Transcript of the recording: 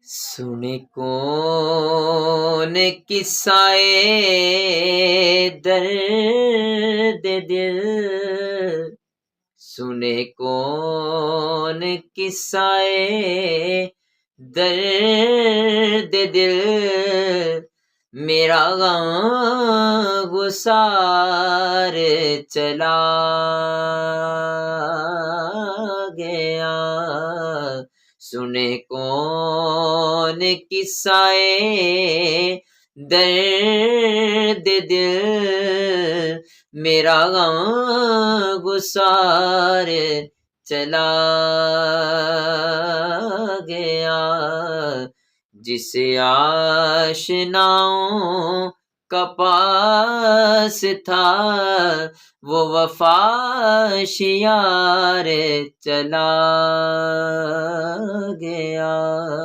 سنے کون قصائے درد دل، سنے کون قصائے درد دل، میرا غم گسار چلا گیا۔ سنے کون قصائے درد دل، میرا غم گسار چلا گیا۔ جس آشناؤں کا پاس تھا وہ وفا شیار چلا گیا۔